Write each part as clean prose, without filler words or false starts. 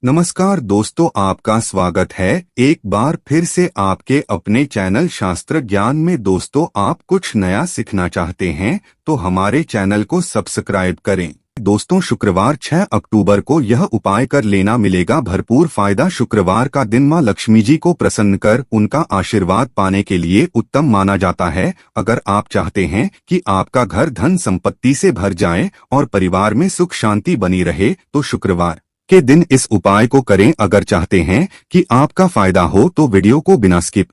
नमस्कार दोस्तों, आपका स्वागत है एक बार फिर से आपके अपने चैनल शास्त्र ज्ञान में। दोस्तों, आप कुछ नया सीखना चाहते हैं तो हमारे चैनल को सब्सक्राइब करें। दोस्तों, शुक्रवार 6 अक्टूबर को यह उपाय कर लेना, मिलेगा भरपूर फायदा। शुक्रवार का दिन मां लक्ष्मी जी को प्रसन्न कर उनका आशीर्वाद पाने के लिए उत्तम माना जाता है। अगर आप चाहते हैं कि आपका घर धन संपत्ति से भर जाए और परिवार में सुख शांति बनी रहे तो शुक्रवार के दिन इस उपाय को करें। अगर चाहते हैं कि आपका फायदा हो तो वीडियो को बिना स्किप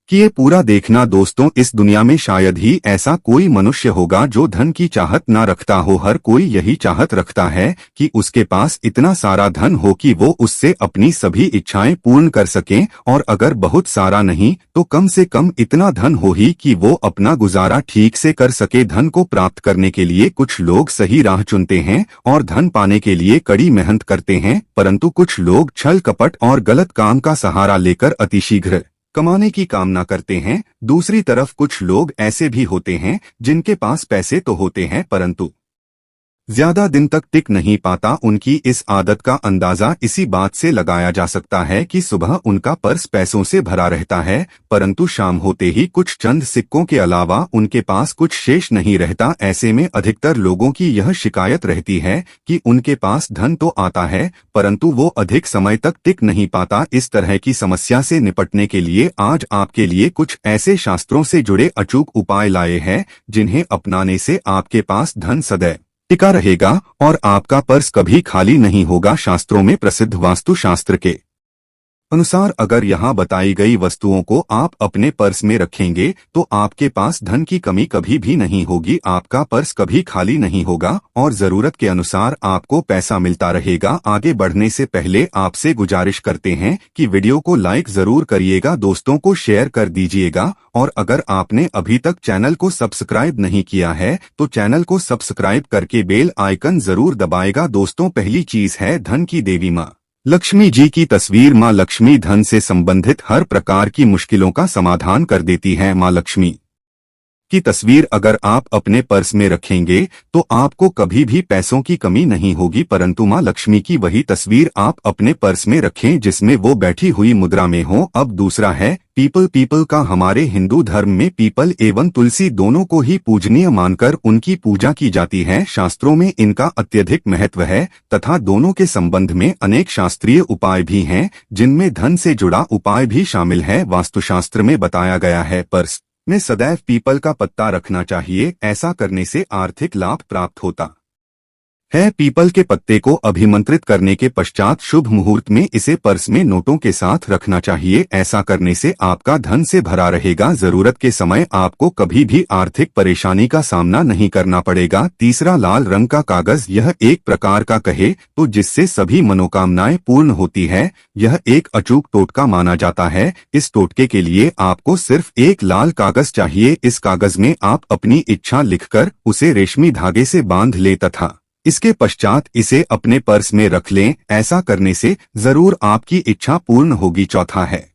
किए पूरा देखना। दोस्तों, इस दुनिया में शायद ही ऐसा कोई मनुष्य होगा जो धन की चाहत ना रखता हो। हर कोई यही चाहत रखता है कि उसके पास इतना सारा धन हो कि वो उससे अपनी सभी इच्छाएं पूर्ण कर सकें, और अगर बहुत सारा नहीं तो कम से कम इतना धन हो ही कि वो अपना गुजारा ठीक से कर सके। धन को प्राप्त करने के लिए कुछ लोग सही राह चुनते हैं और धन पाने के लिए कड़ी मेहनत करते हैं, परंतु कुछ लोग छल कपट और गलत काम का सहारा लेकर अतिशीघ्र कमाने की कामना करते हैं। दूसरी तरफ कुछ लोग ऐसे भी होते हैं जिनके पास पैसे तो होते हैं परंतु ज्यादा दिन तक टिक नहीं पाता। उनकी इस आदत का अंदाजा इसी बात से लगाया जा सकता है कि सुबह उनका पर्स पैसों से भरा रहता है, परंतु शाम होते ही कुछ चंद सिक्कों के अलावा उनके पास कुछ शेष नहीं रहता। ऐसे में अधिकतर लोगों की यह शिकायत रहती है कि उनके पास धन तो आता है परंतु वो अधिक समय तक टिक नहीं पाता। इस तरह की समस्या से निपटने के लिए आज आपके लिए कुछ ऐसे शास्त्रों से जुड़े अचूक उपाय लाए हैं जिन्हें अपनाने से आपके पास धन सदैव टिका रहेगा और आपका पर्स कभी खाली नहीं होगा। शास्त्रों में प्रसिद्ध वास्तु शास्त्र के अनुसार अगर यहाँ बताई गई वस्तुओं को आप अपने पर्स में रखेंगे तो आपके पास धन की कमी कभी भी नहीं होगी। आपका पर्स कभी खाली नहीं होगा और जरूरत के अनुसार आपको पैसा मिलता रहेगा। आगे बढ़ने से पहले आपसे गुजारिश करते हैं कि वीडियो को लाइक जरूर करिएगा, दोस्तों को शेयर कर दीजिएगा, और अगर आपने अभी तक चैनल को सब्सक्राइब नहीं किया है तो चैनल को सब्सक्राइब करके बेल आइकन जरूर दबाएगा। दोस्तों, पहली चीज है धन की देवी माँ लक्ष्मी जी की तस्वीर। माँ लक्ष्मी धन से संबंधित हर प्रकार की मुश्किलों का समाधान कर देती है। माँ लक्ष्मी की तस्वीर अगर आप अपने पर्स में रखेंगे तो आपको कभी भी पैसों की कमी नहीं होगी, परंतु माँ लक्ष्मी की वही तस्वीर आप अपने पर्स में रखें जिसमें वो बैठी हुई मुद्रा में हो। अब दूसरा है पीपल का हमारे हिंदू धर्म में पीपल एवं तुलसी दोनों को ही पूजनीय मानकर उनकी पूजा की जाती है। शास्त्रों में इनका अत्यधिक महत्व है तथा दोनों के संबंध में अनेक शास्त्रीय उपाय भी हैं जिनमें धन से जुड़ा उपाय भी शामिल है। वास्तुशास्त्र में बताया गया है पर्स में सदैव पीपल का पत्ता रखना चाहिए, ऐसा करने से आर्थिक लाभ प्राप्त होता है। पीपल के पत्ते को अभिमंत्रित करने के पश्चात शुभ मुहूर्त में इसे पर्स में नोटों के साथ रखना चाहिए। ऐसा करने से आपका धन से भरा रहेगा। जरूरत के समय आपको कभी भी आर्थिक परेशानी का सामना नहीं करना पड़ेगा। तीसरा, लाल रंग का कागज। यह एक प्रकार का कहे तो जिससे सभी मनोकामनाएं पूर्ण होती है। यह एक अचूक टोटका माना जाता है। इस टोटके के लिए आपको सिर्फ एक लाल कागज चाहिए। इस कागज में आप अपनी इच्छा लिखकर उसे रेशमी धागे से बांध ले तथा इसके पश्चात इसे अपने पर्स में रख लें। ऐसा करने से जरूर आपकी इच्छा पूर्ण होगी। चौथा है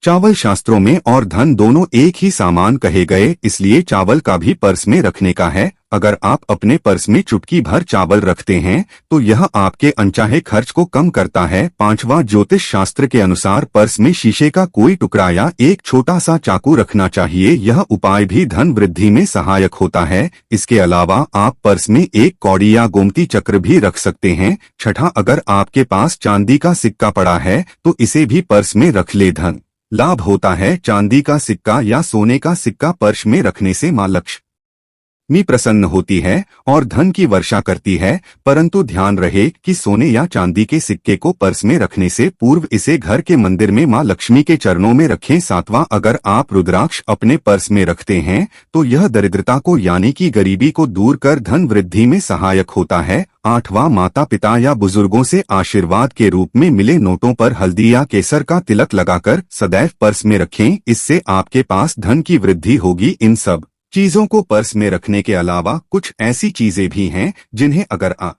चावल। शास्त्रों में और धन दोनों एक ही सामान कहे गए, इसलिए चावल का भी पर्स में रखने का है। अगर आप अपने पर्स में चुटकी भर चावल रखते हैं तो यह आपके अनचाहे खर्च को कम करता है। पांचवा, ज्योतिष शास्त्र के अनुसार पर्स में शीशे का कोई टुकड़ा या एक छोटा सा चाकू रखना चाहिए। यह उपाय भी धन वृद्धि में सहायक होता है। इसके अलावा आप पर्स में एक कौड़ी या गोमती चक्र भी रख सकते हैं। छठा, अगर आपके पास चांदी का सिक्का पड़ा है तो इसे भी पर्स में रख ले, धन लाभ होता है। चांदी का सिक्का या सोने का सिक्का पर्स में रखने से माँ लक्ष्मी प्रसन्न होती है और धन की वर्षा करती है, परंतु ध्यान रहे कि सोने या चांदी के सिक्के को पर्स में रखने से पूर्व इसे घर के मंदिर में माँ लक्ष्मी के चरणों में रखें। सातवां, अगर आप रुद्राक्ष अपने पर्स में रखते हैं तो यह दरिद्रता को यानी कि गरीबी को दूर कर धन वृद्धि में सहायक होता है। आठवां, माता पिता या बुजुर्गों से आशीर्वाद के रूप में मिले नोटों पर हल्दी या केसर का तिलक लगाकर सदैव पर्स में रखें। इससे आपके पास धन की वृद्धि होगी। इन सब चीजों को पर्स में रखने के अलावा कुछ ऐसी चीजें भी हैं जिन्हें अगर आप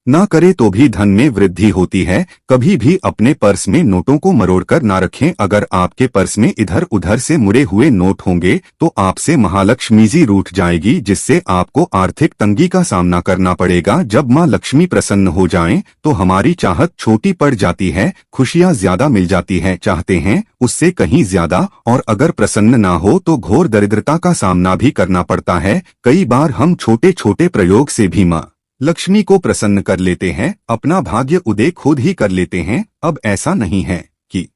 ना करे तो भी धन में वृद्धि होती है। कभी भी अपने पर्स में नोटों को मरोड़कर ना रखें। अगर आपके पर्स में इधर उधर से मुड़े हुए नोट होंगे तो आपसे महालक्ष्मी जी रूठ जाएगी, जिससे आपको आर्थिक तंगी का सामना करना पड़ेगा। जब माँ लक्ष्मी प्रसन्न हो जाएं तो हमारी चाहत छोटी पड़ जाती है, खुशियाँ ज्यादा मिल जाती है, चाहते हैं उससे कहीं ज्यादा। और अगर प्रसन्न ना हो तो घोर दरिद्रता का सामना भी करना पड़ता है। कई बार हम छोटे छोटे प्रयोग से भी माँ लक्ष्मी को प्रसन्न कर लेते हैं, अपना भाग्य उदय खुद ही कर लेते हैं। अब ऐसा नहीं है कि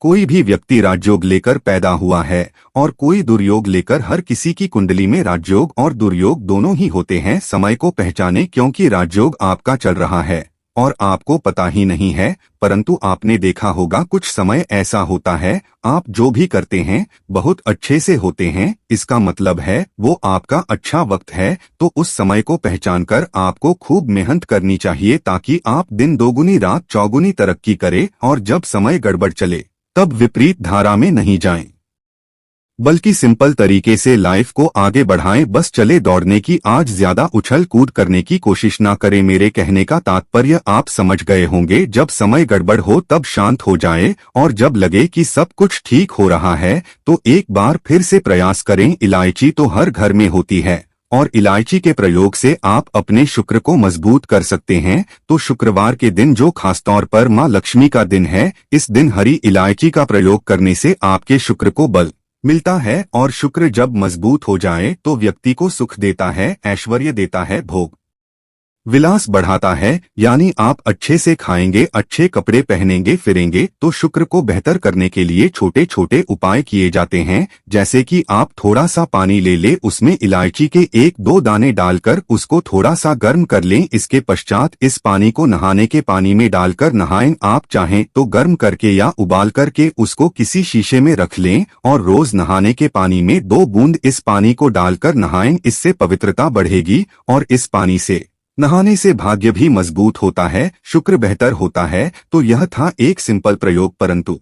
कोई भी व्यक्ति राजयोग लेकर पैदा हुआ है और कोई दुर्योग लेकर। हर किसी की कुंडली में राजयोग और दुर्योग दोनों ही होते हैं। समय को पहचाने, क्योंकि राजयोग आपका चल रहा है और आपको पता ही नहीं है। परंतु आपने देखा होगा कुछ समय ऐसा होता है आप जो भी करते हैं बहुत अच्छे से होते हैं, इसका मतलब है वो आपका अच्छा वक्त है। तो उस समय को पहचान कर आपको खूब मेहनत करनी चाहिए, ताकि आप दिन दोगुनी रात चौगुनी तरक्की करें और जब समय गड़बड़ चले तब विपरीत धारा में नहीं जाएं, बल्कि सिंपल तरीके से लाइफ को आगे बढ़ाएं। बस चले दौड़ने की, आज ज्यादा उछल कूद करने की कोशिश ना करें। मेरे कहने का तात्पर्य आप समझ गए होंगे। जब समय गड़बड़ हो तब शांत हो जाए और जब लगे कि सब कुछ ठीक हो रहा है तो एक बार फिर से प्रयास करें। इलायची तो हर घर में होती है और इलायची के प्रयोग से आप अपने शुक्र को मजबूत कर सकते हैं। तो शुक्रवार के दिन, जो खासतौर पर माँ लक्ष्मी का दिन है, इस दिन हरी इलायची का प्रयोग करने से आपके शुक्र को बल मिलता है और शुक्र जब मजबूत हो जाए तो व्यक्ति को सुख देता है, ऐश्वर्य देता है, भोग विलास बढ़ाता है। यानी आप अच्छे से खाएंगे, अच्छे कपड़े पहनेंगे, फिरेंगे। तो शुक्र को बेहतर करने के लिए छोटे छोटे उपाय किए जाते हैं, जैसे कि आप थोड़ा सा पानी ले उसमें इलायची के 1-2 दाने डालकर उसको थोड़ा सा गर्म कर लें। इसके पश्चात इस पानी को नहाने के पानी में डालकर नहाएं। आप चाहें तो गर्म करके या उबाल करके उसको किसी शीशे में रख लें और रोज नहाने के पानी में 2 बूंद इस पानी को डालकर नहाएं। इससे पवित्रता बढ़ेगी और इस पानी से नहाने से भाग्य भी मजबूत होता है, शुक्र बेहतर होता है। तो यह था एक सिंपल प्रयोग, परंतु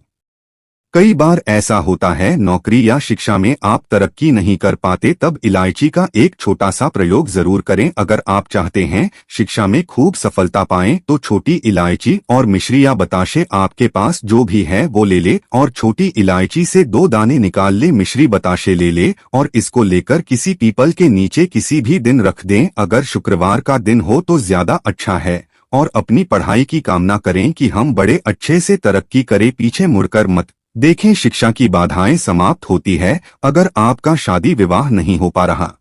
कई बार ऐसा होता है नौकरी या शिक्षा में आप तरक्की नहीं कर पाते, तब इलायची का एक छोटा सा प्रयोग जरूर करें। अगर आप चाहते हैं शिक्षा में खूब सफलता पाएं तो छोटी इलायची और मिश्री या बताशे आपके पास जो भी है वो ले ले और छोटी इलायची से 2 दाने निकाल ले, मिश्री बताशे ले ले और इसको लेकर किसी पीपल के नीचे किसी भी दिन रख दें। अगर शुक्रवार का दिन हो तो ज्यादा अच्छा है। और अपनी पढ़ाई की कामना करें कि हम बड़े अच्छे से तरक्की करें, पीछे मुड़कर मत देखें। शिक्षा की बाधाएं समाप्त होती है। अगर आपका शादी विवाह नहीं हो पा रहा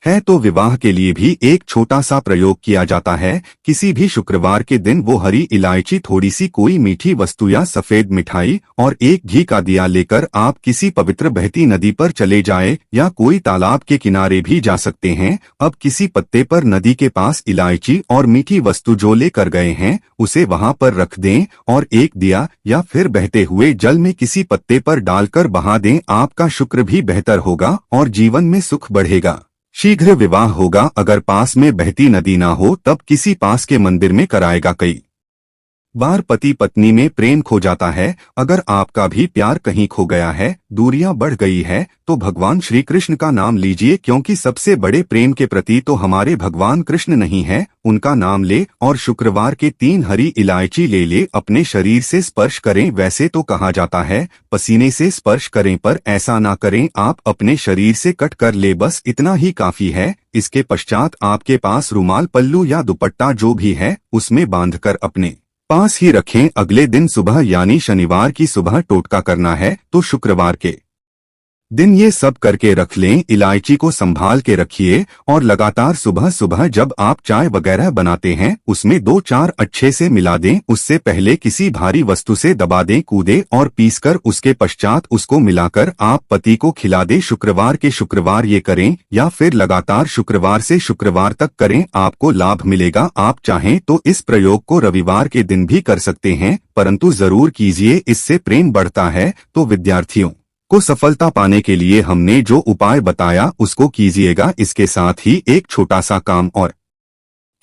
है तो विवाह के लिए भी एक छोटा सा प्रयोग किया जाता है। किसी भी शुक्रवार के दिन वो हरी इलायची, थोड़ी सी कोई मीठी वस्तु या सफेद मिठाई और एक घी का दिया लेकर आप किसी पवित्र बहती नदी पर चले जाएं या कोई तालाब के किनारे भी जा सकते हैं। अब किसी पत्ते पर नदी के पास इलायची और मीठी वस्तु जो लेकर गए हैं उसे वहां पर रख दें और एक दिया या फिर बहते हुए जल में किसी पत्ते पर डालकर बहा दें। आपका शुक्र भी बेहतर होगा और जीवन में सुख बढ़ेगा, शीघ्र विवाह होगा। अगर पास में बहती नदी ना हो तब किसी पास के मंदिर में कराएगा। कई बार पति पत्नी में प्रेम खो जाता है। अगर आपका भी प्यार कहीं खो गया है, दूरियां बढ़ गई है, तो भगवान श्री कृष्ण का नाम लीजिए, क्योंकि सबसे बड़े प्रेम के प्रति तो हमारे भगवान कृष्ण नहीं है। उनका नाम ले और शुक्रवार के 3 हरी इलायची ले ले, अपने शरीर से स्पर्श करें। वैसे तो कहा जाता है पसीने से स्पर्श करें, पर ऐसा ना करें, आप अपने शरीर से कट कर ले, बस इतना ही काफी है। इसके पश्चात आपके पास रुमाल, पल्लू या दुपट्टा जो भी है उसमें बांधकर अपने पास ही रखें। अगले दिन सुबह यानी शनिवार की सुबह टोटका करना है, तो शुक्रवार के दिन ये सब करके रख लें। इलायची को संभाल के रखिए और लगातार सुबह सुबह जब आप चाय वगैरह बनाते हैं उसमें 2-4 अच्छे से मिला दें। उससे पहले किसी भारी वस्तु से दबा दें, कूदे और पीसकर उसके पश्चात उसको मिलाकर आप पति को खिला दें। शुक्रवार के शुक्रवार ये करें या फिर लगातार शुक्रवार से शुक्रवार तक करें, आपको लाभ मिलेगा। आप चाहें तो इस प्रयोग को रविवार के दिन भी कर सकते हैं, परंतु जरूर कीजिए, इससे प्रेम बढ़ता है। तो विद्यार्थियों को सफलता पाने के लिए हमने जो उपाय बताया उसको कीजिएगा। इसके साथ ही एक छोटा सा काम और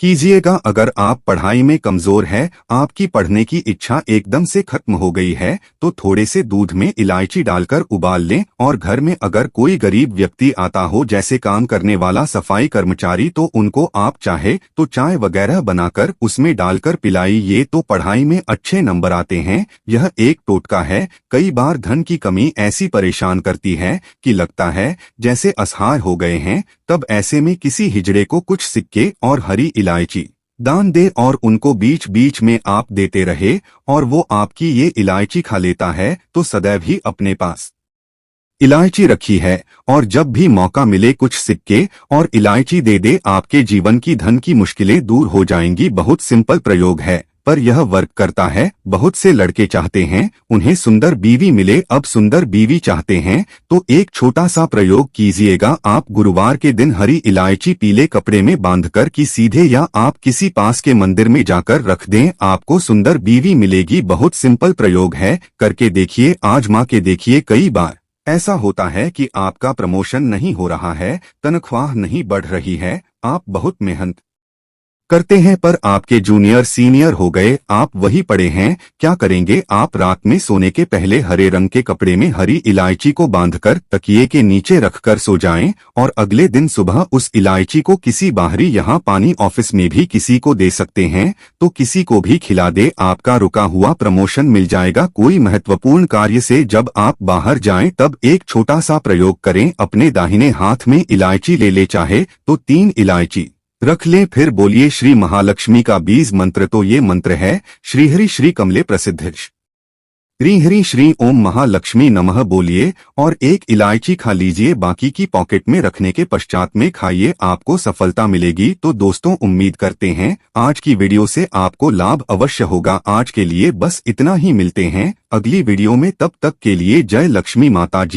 कीजिएगा। अगर आप पढ़ाई में कमजोर है, आपकी पढ़ने की इच्छा एकदम से खत्म हो गई है, तो थोड़े से दूध में इलायची डालकर उबाल लें और घर में अगर कोई गरीब व्यक्ति आता हो, जैसे काम करने वाला सफाई कर्मचारी, तो उनको आप चाहे तो चाय वगैरह बनाकर उसमें डालकर पिलाइए, तो पढ़ाई में अच्छे नंबर आते हैं। यह एक टोटका है। कई बार धन की कमी ऐसी परेशान करती है कि लगता है जैसे असहाय हो गए हैं, तब ऐसे में किसी हिजड़े को कुछ सिक्के और हरी इलायची दान दे और उनको बीच बीच में आप देते रहे और वो आपकी ये इलायची खा लेता है, तो सदैव ही अपने पास इलायची रखी है और जब भी मौका मिले कुछ सिक्के और इलायची दे दे, आपके जीवन की धन की मुश्किलें दूर हो जाएंगी। बहुत सिंपल प्रयोग है, पर यह वर्क करता है। बहुत से लड़के चाहते हैं उन्हें सुंदर बीवी मिले, अब सुंदर बीवी चाहते हैं तो एक छोटा सा प्रयोग कीजिएगा। आप गुरुवार के दिन हरी इलायची पीले कपड़े में बांधकर की सीधे या आप किसी पास के मंदिर में जाकर रख दें, आपको सुंदर बीवी मिलेगी। बहुत सिंपल प्रयोग है, करके देखिए, आजमा के देखिए। कई बार ऐसा होता है कि आपका प्रमोशन नहीं हो रहा है, तनख्वाह नहीं बढ़ रही है, आप बहुत मेहनत करते हैं पर आपके जूनियर सीनियर हो गए, आप वही पड़े हैं। क्या करेंगे आप? रात में सोने के पहले हरे रंग के कपड़े में हरी इलायची को बांधकर तकिए के नीचे रखकर सो जाएं और अगले दिन सुबह उस इलायची को किसी बाहरी, यहाँ पानी ऑफिस में भी किसी को दे सकते हैं, तो किसी को भी खिला दे, आपका रुका हुआ प्रमोशन मिल जाएगा। कोई महत्वपूर्ण कार्य से जब आप बाहर जाएं तब एक छोटा सा प्रयोग करें, अपने दाहिने हाथ में इलायची ले चाहे तो 3 इलायची रख लें, फिर बोलिए श्री महालक्ष्मी का बीज मंत्र। तो ये मंत्र है श्रीहरि श्री कमले प्रसिद्ध श्रीहरि श्री ओम महालक्ष्मी नमः बोलिए और 1 इलायची खा लीजिए, बाकी की पॉकेट में रखने के पश्चात में खाइए, आपको सफलता मिलेगी। तो दोस्तों, उम्मीद करते हैं आज की वीडियो से आपको लाभ अवश्य होगा। आज के लिए बस इतना ही, मिलते हैं अगली वीडियो में, तब तक के लिए जय लक्ष्मी माता जी।